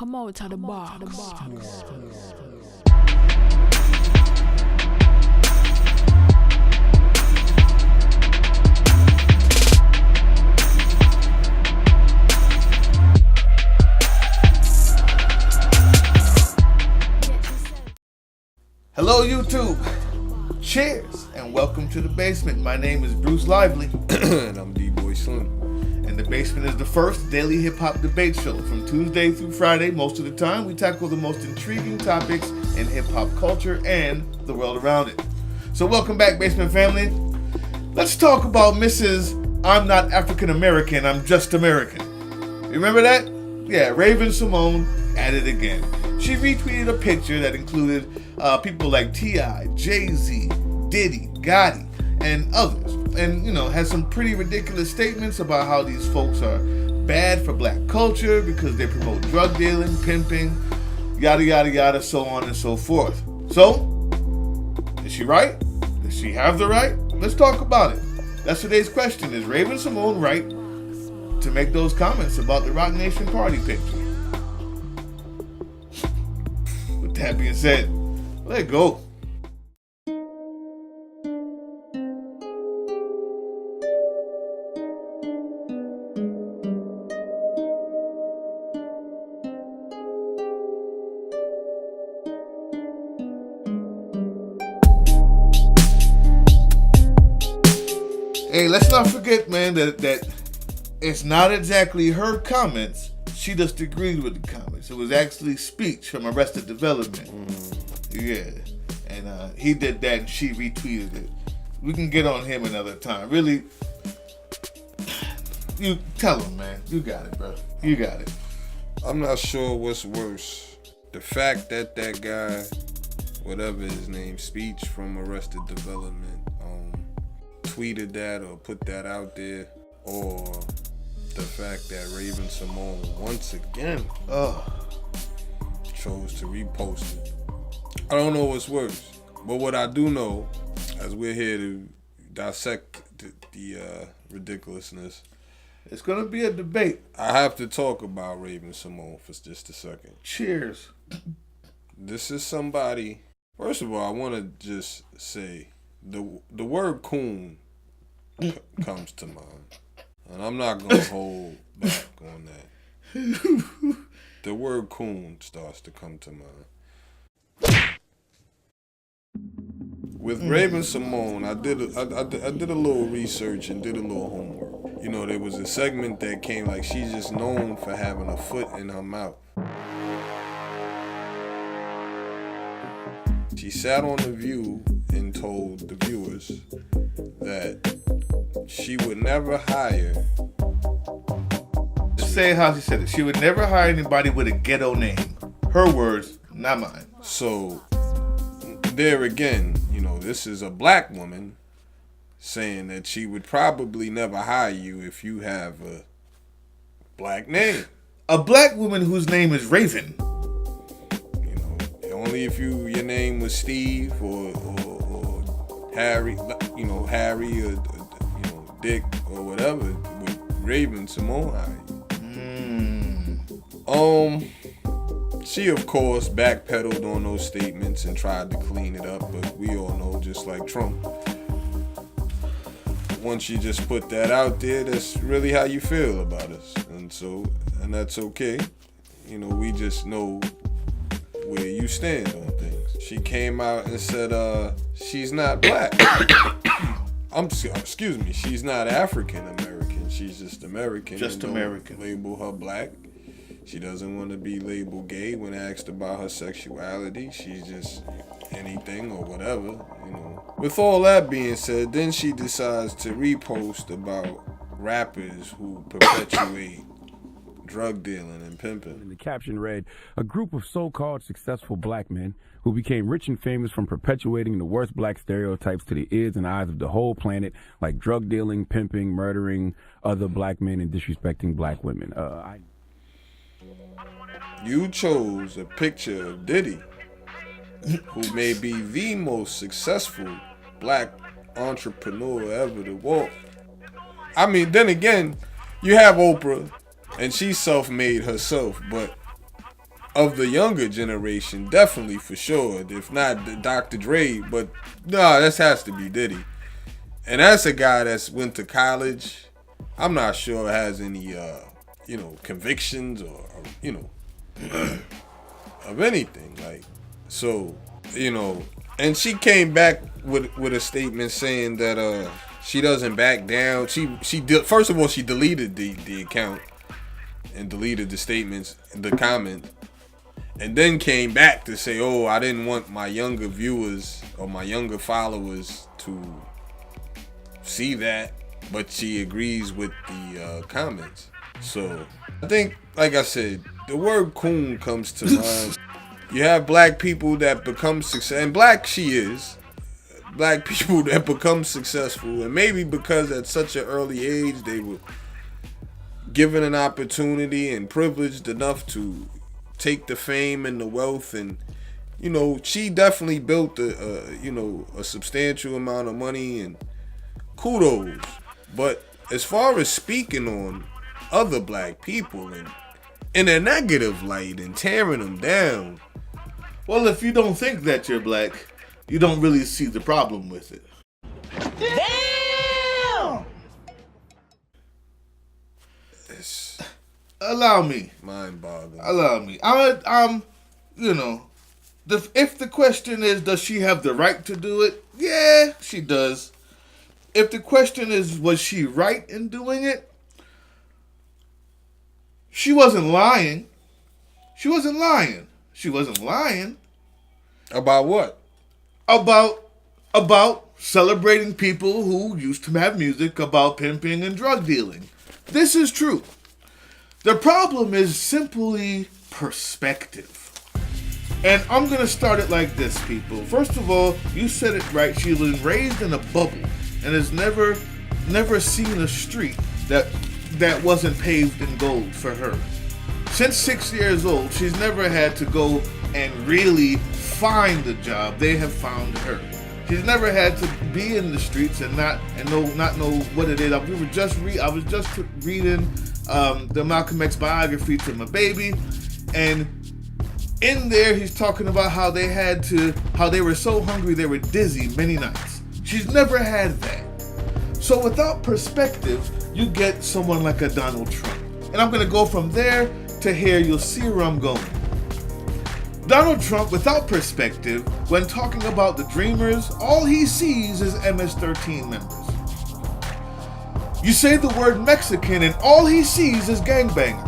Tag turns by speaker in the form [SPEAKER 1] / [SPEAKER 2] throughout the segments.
[SPEAKER 1] Come out to the bar.
[SPEAKER 2] Hello YouTube, cheers and welcome to the basement. My name is Bruce Lively
[SPEAKER 3] And I'm D-Boy Slim.
[SPEAKER 2] and the basement is the first daily hip hop debate show. From Tuesday through Friday, most of the time we tackle the most intriguing topics in hip hop culture and the world around it. So welcome back, basement family. Let's talk about Mrs. I'm not African American, I'm just American. Remember that? Yeah, Raven Symone at it again. She retweeted a picture that included people like T.I., Jay-Z, Diddy, Gotti, and others. And, has some pretty ridiculous statements about how these folks are bad for black culture because they promote drug dealing, pimping, yada, yada, yada, so on and so forth. So, is she right? Does she have the right? Let's talk about it. That's today's question. Is Raven Symone right to make those comments about the Roc Nation party picture? With that being said, let go. Hey, let's not forget, man, that it's not exactly her comments. She just agreed with the comments. It was actually speech from Arrested Development. Yeah. And he did that and she retweeted it. We can get on him another time. Really, you tell him, man. You got it, bro. You got it.
[SPEAKER 3] I'm not sure what's worse. The fact that guy, whatever his name, Speech from Arrested Development, tweeted that or put that out there, or the fact that Raven Symone once again chose to repost it. I don't know what's worse, but what I do know, as we're here to dissect the ridiculousness,
[SPEAKER 2] it's gonna be a debate.
[SPEAKER 3] I have to talk about Raven Symone for just a second.
[SPEAKER 2] Cheers.
[SPEAKER 3] This is somebody. First of all, I want to just say the word coon comes to mind, and I'm not gonna hold back on that. The word coon starts to come to mind. With Raven Symone, I did a little research and did a little homework. There was a segment that came like she's just known for having a foot in her mouth. She sat on The View and told the viewers that she would never hire.
[SPEAKER 2] Just say how she said it. She would never hire anybody with a ghetto name. Her words, not mine.
[SPEAKER 3] So, there again, this is a black woman saying that she would probably never hire you if you have a black name.
[SPEAKER 2] A black woman whose name is Raven.
[SPEAKER 3] Only if your name was Steve or Harry, Harry or Dick or whatever, with Raven Symone hire you. She of course backpedaled on those statements and tried to clean it up, but we all know, just like Trump, once you just put that out there, that's really how you feel about us, and that's okay. We just know where you stand on things. She came out and said she's not black. Excuse me, she's not African American. She's just American.
[SPEAKER 2] Just American.
[SPEAKER 3] Label her black. She doesn't want to be labeled gay. When asked about her sexuality, she's just anything or whatever. With all that being said, then she decides to repost about rappers who perpetuate drug dealing and pimping.
[SPEAKER 4] And the caption read, "A group of so-called successful black men who became rich and famous from perpetuating the worst black stereotypes to the ears and eyes of the whole planet, like drug dealing, pimping, murdering other black men, and disrespecting black women."
[SPEAKER 3] You chose a picture of Diddy, who may be the most successful black entrepreneur ever to walk. I mean, then again, you have Oprah, and she self-made herself, but of the younger generation, definitely for sure. If not Dr. Dre, but no, this has to be Diddy. And that's a guy that's went to college. I'm not sure has any, convictions or of anything. Like, so, and she came back with a statement saying that she doesn't back down. First of all, she deleted the account and deleted the statements, the comment, and then came back to say, "Oh, I didn't want my younger viewers or my younger followers to see that," but she agrees with the comments. So I think, like I said, the word coon comes to mind. You have black people that become successful, and black she is. Black people that become successful, and maybe because at such an early age they were given an opportunity and privileged enough to take the fame and the wealth, and she definitely built a substantial amount of money, and kudos. But as far as speaking on other black people and in a negative light and tearing them down,
[SPEAKER 2] well, if you don't think that you're black, you don't really see the problem with it.
[SPEAKER 1] Damn!
[SPEAKER 3] it's
[SPEAKER 2] Allow me.
[SPEAKER 3] mind-boggling.
[SPEAKER 2] Allow me. If the question is, does she have the right to do it? Yeah, she does. If the question is, was she right in doing it? She wasn't lying. She wasn't lying. She wasn't lying.
[SPEAKER 3] About what?
[SPEAKER 2] About celebrating people who used to have music about pimping and drug dealing. This is true. The problem is simply perspective. And I'm going to start it like this, people. First of all, you said it right. She was raised in a bubble and has never seen a street that wasn't paved in gold for her. Since 6 years old, she's never had to go and really find a job. They have found her. She's never had to be in the streets and not know what it is. I was just reading the Malcolm X biography to my baby, and in there he's talking about how they were so hungry they were dizzy many nights. She's never had that. So without perspective, you get someone like a Donald Trump. And I'm going to go from there to here. You'll see where I'm going. Donald Trump, without perspective, when talking about the Dreamers, all he sees is MS-13 members. You say the word Mexican and all he sees is gangbangers.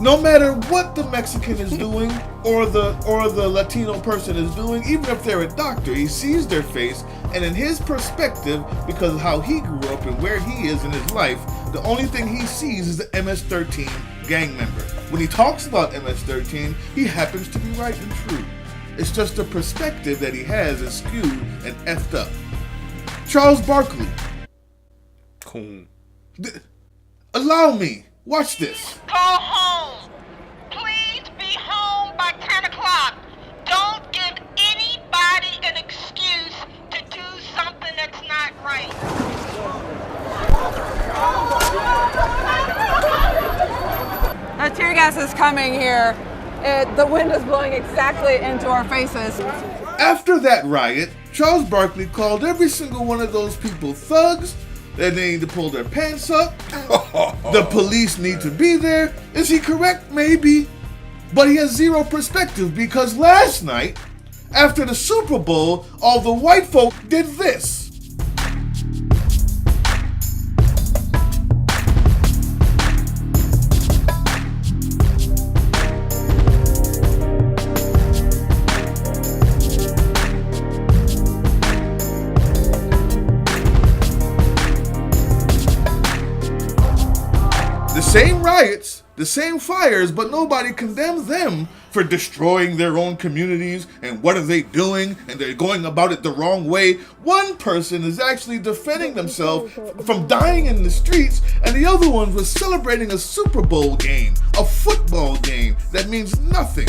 [SPEAKER 2] No matter what the Mexican is doing or the Latino person is doing, even if they're a doctor, he sees their face, and in his perspective, because of how he grew up and where he is in his life, the only thing he sees is the MS-13 gang member. When he talks about MS-13, he happens to be right and true. It's just the perspective that he has is skewed and effed up. Charles Barkley.
[SPEAKER 3] Coon.
[SPEAKER 2] Allow me. Watch this.
[SPEAKER 1] Go home. Please be home by 10 o'clock. Don't give anybody an excuse to do something that's not right.
[SPEAKER 5] Tear gas is coming here. The wind is blowing exactly into our faces.
[SPEAKER 2] After that riot, Charles Barkley called every single one of those people thugs, that they need to pull their pants up. The police need to be there. Is he correct? Maybe. But he has zero perspective, because last night, after the Super Bowl, all the white folk did this. Same riots, the same fires, but nobody condemns them for destroying their own communities and what are they doing and they're going about it the wrong way. One person is actually defending themselves from dying in the streets, and the other one was celebrating a Super Bowl game, a football game that means nothing.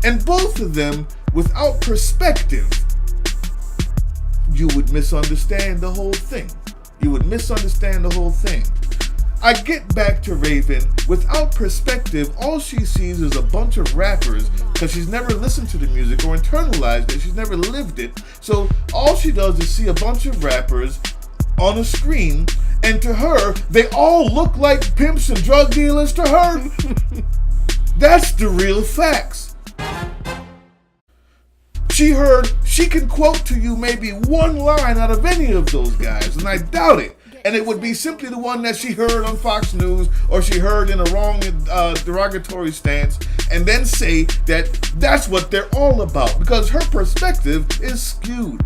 [SPEAKER 2] And both of them, without perspective, you would misunderstand the whole thing. You would misunderstand the whole thing. I get back to Raven. Without perspective, all she sees is a bunch of rappers because she's never listened to the music or internalized it. She's never lived it. So all she does is see a bunch of rappers on a screen, and to her, they all look like pimps and drug dealers to her. That's the real facts. She can quote to you maybe one line out of any of those guys, and I doubt it. And it would be simply the one that she heard on Fox News or she heard in a wrong derogatory stance, and then say that that's what they're all about because her perspective is skewed.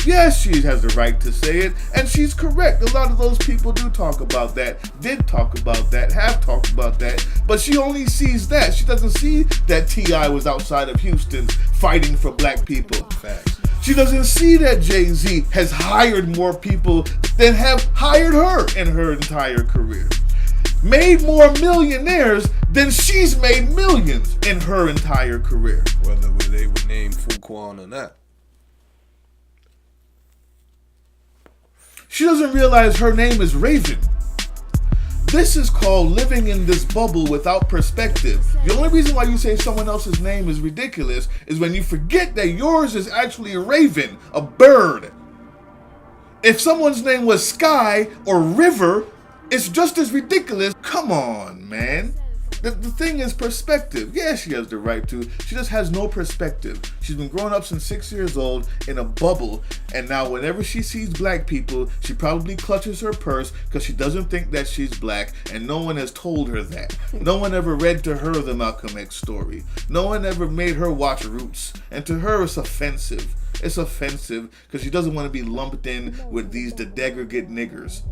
[SPEAKER 2] Yes, she has the right to say it, and she's correct. A lot of those people do talk about that, did talk about that, have talked about that, but she only sees that. She doesn't see that T.I. was outside of Houston fighting for black people.
[SPEAKER 3] Facts.
[SPEAKER 2] She doesn't see that Jay-Z has hired more people than have hired her in her entire career. Made more millionaires than she's made millions in her entire career.
[SPEAKER 3] Whether they were named Fuquan or not.
[SPEAKER 2] She doesn't realize her name is Raven. This is called living in this bubble without perspective. The only reason why you say someone else's name is ridiculous is when you forget that yours is actually a raven, a bird. If someone's name was Sky or River, it's just as ridiculous. Come on, man. The thing is perspective. Yeah, she has the right to. She just has no perspective. She's been growing up since 6 years old in a bubble, and now whenever she sees black people, she probably clutches her purse because she doesn't think that she's black, and no one has told her that. No one ever read to her the Malcolm X story. No one ever made her watch Roots, and to her it's offensive. It's offensive because she doesn't want to be lumped in with these degraded niggers.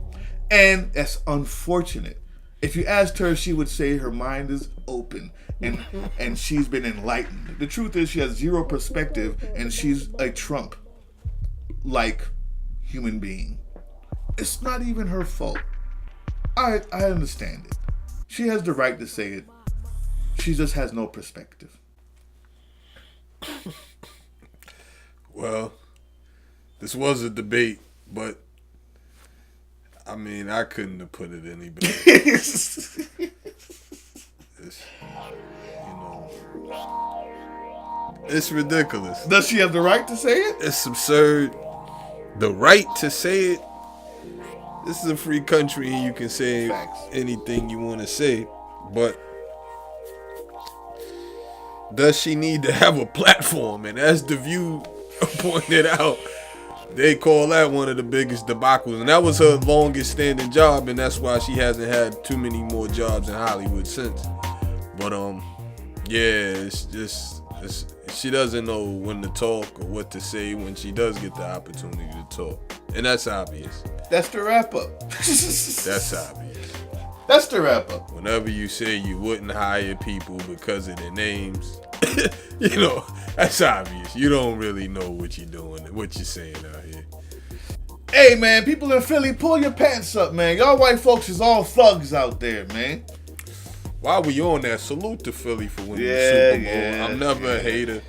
[SPEAKER 2] And that's unfortunate. If you asked her, she would say her mind is open and she's been enlightened. The truth is she has zero perspective and she's a Trump-like human being. It's not even her fault. I understand it. She has the right to say it. She just has no perspective.
[SPEAKER 3] Well, this was a debate, but I mean, I couldn't have put it any better. It's, it's ridiculous.
[SPEAKER 2] Does she have the right to say it?
[SPEAKER 3] It's absurd. The right to say it. This is a free country and you can say anything you want to say. But does she need to have a platform? And as The View pointed out, they call that one of the biggest debacles. And that was her longest standing job, and that's why she hasn't had too many more jobs in Hollywood since. But yeah, it's just she doesn't know when to talk or what to say when she does get the opportunity to talk. And that's obvious.
[SPEAKER 2] That's the wrap up.
[SPEAKER 3] That's obvious.
[SPEAKER 2] That's the wrap up.
[SPEAKER 3] Whenever you say you wouldn't hire people because of their names, that's obvious. You don't really know what you're doing, what you're saying out here.
[SPEAKER 2] Hey, man, people in Philly, pull your pants up, man. Y'all white folks is all thugs out there, man.
[SPEAKER 3] While we on that, salute to Philly for winning the Super Bowl.
[SPEAKER 2] Yeah,
[SPEAKER 3] I'm never a hater.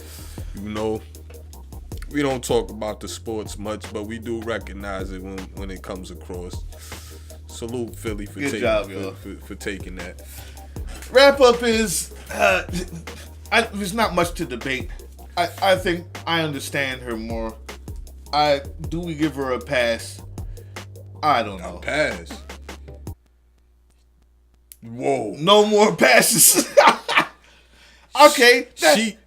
[SPEAKER 3] We don't talk about the sports much, but we do recognize it when it comes across. Salute Philly for taking that.
[SPEAKER 2] Wrap up is there's not much to debate. I think I understand her more. Do we give her a pass? I don't know.
[SPEAKER 3] A pass? Whoa.
[SPEAKER 2] No more passes. Okay.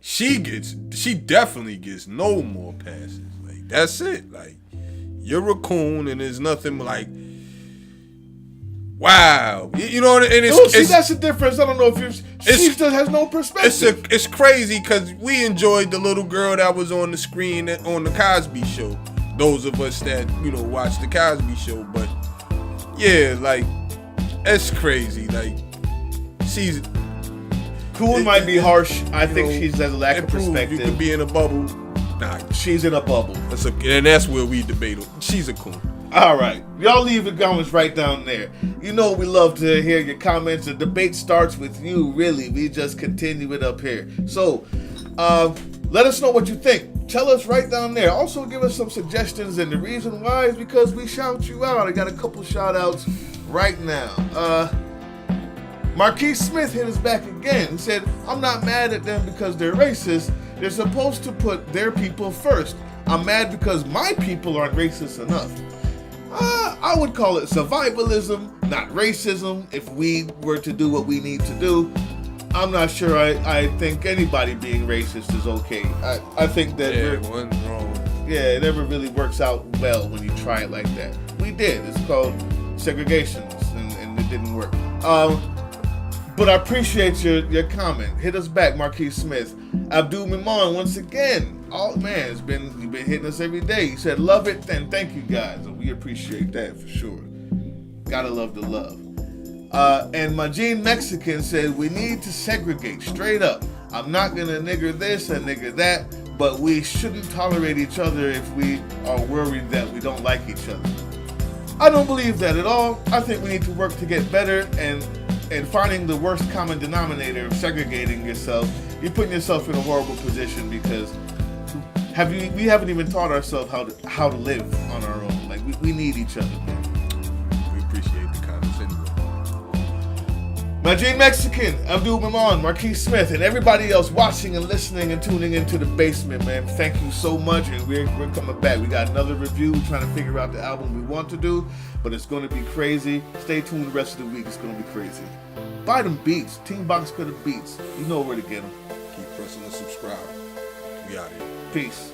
[SPEAKER 3] She definitely gets no more passes. Like, that's it. Like, you're a coon and there's nothing like, wow. You know what I mean?
[SPEAKER 2] That's the difference. I don't know if she just has no perspective.
[SPEAKER 3] It's crazy because we enjoyed the little girl that was on the screen on the Cosby Show. Those of us that, watch the Cosby Show. But, yeah, like, it's crazy. Like, she's...
[SPEAKER 2] Cool might be harsh. I think she has a lack of perspective.
[SPEAKER 3] You can be in a bubble. Nah.
[SPEAKER 2] She's in a bubble.
[SPEAKER 3] And that's where we debate. She's a coon.
[SPEAKER 2] All right. Y'all leave your comments right down there. We love to hear your comments. The debate starts with you, really. We just continue it up here. So, let us know what you think. Tell us right down there. Also, give us some suggestions. And the reason why is because we shout you out. I got a couple shout outs right now. Marquise Smith hit us back again. He said, I'm not mad at them because they're racist. They're supposed to put their people first. I'm mad because my people aren't racist enough. I would call it survivalism, not racism, if we were to do what we need to do. I'm not sure I think anybody being racist is okay. I think that
[SPEAKER 3] one wrong.
[SPEAKER 2] it never really works out well when you try it like that. We did. It's called segregation, and it didn't work. But I appreciate your comment. Hit us back, Marquise Smith. Abdul Mimon, once again. Oh man, you've been hitting us every day. He said, love it, and thank you guys. And we appreciate that for sure. Gotta love the love. And Majin Mexican said, we need to segregate straight up. I'm not gonna nigger this and nigger that, but we shouldn't tolerate each other if we are worried that we don't like each other. I don't believe that at all. I think we need to work to get better, and finding the worst common denominator of segregating yourself, you're putting yourself in a horrible position because we haven't even taught ourselves how to live on our own. Like we need each other, man.
[SPEAKER 3] We appreciate the comments anyway.
[SPEAKER 2] Majin Mexican, Abdul Mimon, Marquise Smith, and everybody else watching and listening and tuning into the basement, man. Thank you so much, and we're coming back. We got another review. We're trying to figure out the album we want to do, but it's going to be crazy. Stay tuned the rest of the week. It's going to be crazy. Buy them beats. Team Box Cutter Beats. You know where to get them.
[SPEAKER 3] Keep pressing the subscribe. We out here.
[SPEAKER 2] Peace.